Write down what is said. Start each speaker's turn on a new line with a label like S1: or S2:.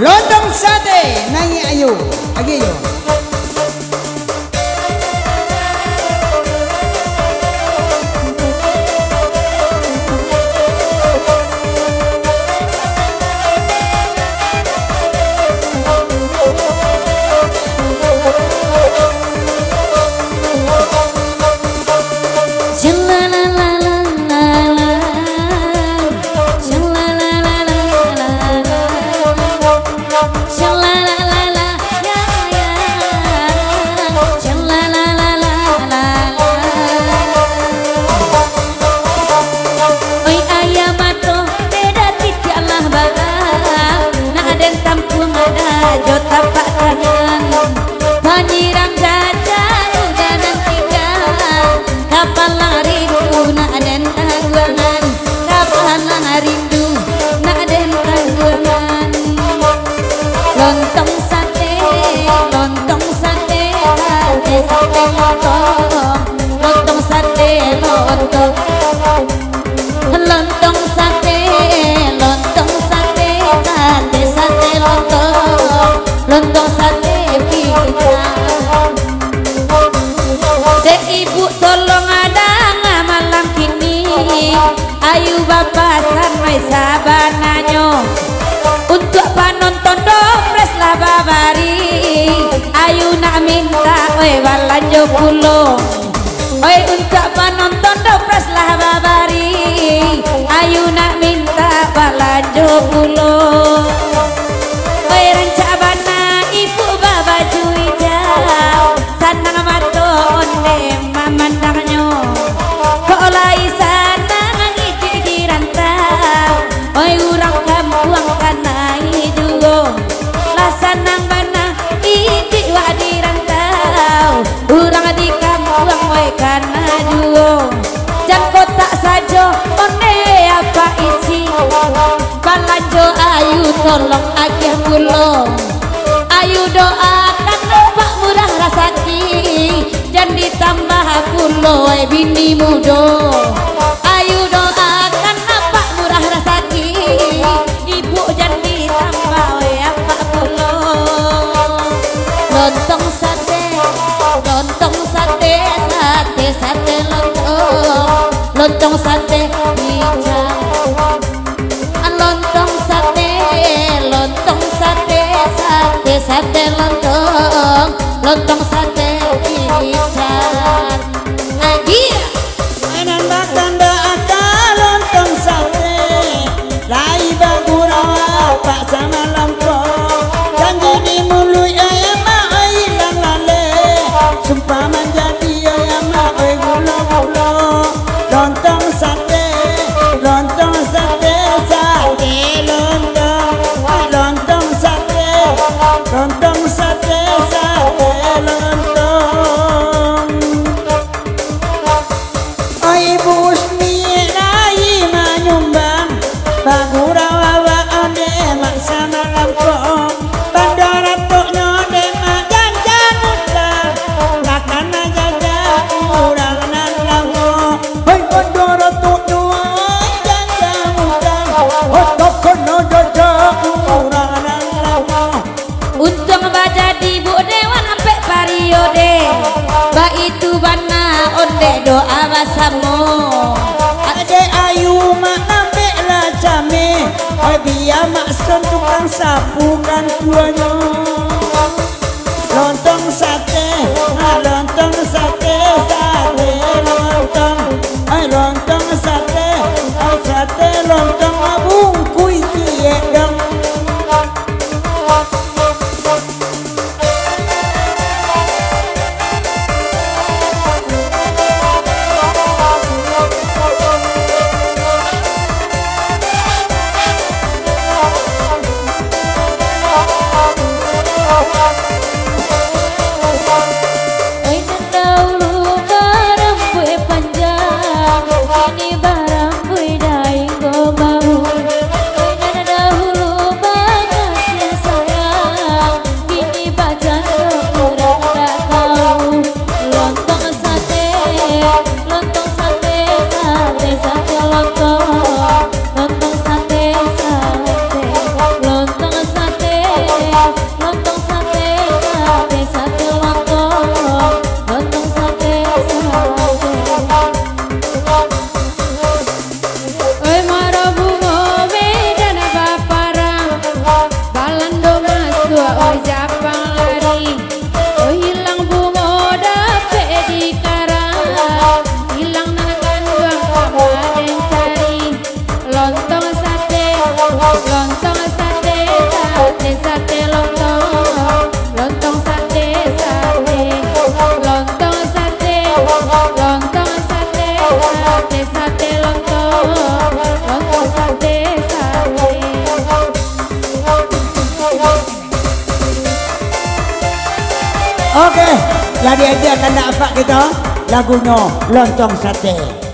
S1: lontong sate nangi ayu lagi yo.
S2: Lontong sate, lontong sate, sate, sate lontong, lontong sate, lontong, lontong sate, lontong sate, sate, sate lontong, lontong sate pisang. Dek ibu tolong ada malam kini, ayu bapak sampai sabananyo. Untuk penonton dopres lah babari, ayu nak minta oi balanjo pulo. Oi untuk penonton dopres lah babari, ayu nak minta balanjo pulo. Oi rancak bana ibu baba hijau, sanang mato onde mamandangnya. Kok lai sanang ngiji di rantau, oi urang kampung kana sanang bana iki wa di rantau, urang di kampung wae kana juo. Jan kotak sajo one apa isi, balanjo ayu tolong agih kula. Ayu doakan Pak murah rasaki, jan ditambah kula wae bini muda. Ayu doakan Pak murah rasaki, ibu jan ditambah wae apa kula. Lontong sate, lontong sate, sate, sate lontong, lontong sate hijau. Lontong sate, lontong sate, sate, sate lontong, lontong sate hijau. Lagi
S1: Enan makan doa lontong sate, lai bagurawa pak sama lontong, janji di mulu ayam ai lan lale, sumpah menjadi ayam ai gula-gula. Lontong sate, lontong sate, sate lontong, lontong sate, lontong sate, sate lontong. Ibu Usmi rai menyumbang bagurawa wa ode maksana lampung, bandara tokno de majanjang utang, lakana jaga urang nan lawo. Hei bandara tokno janjang utang, otokno jaga urang nan lawo.
S2: untung baca di bu dewan sampai periode, ba itu bana onde doa basamo.
S1: Ade ayu mak nambe lah jame, oi biar mak tukang sapu kan tuanya. Lontong sate, lontong sate, sate lontong, lontong sate, sate lontong bungkui kie dong.
S3: Oh,
S1: nak apa kita lagunya lontong sate.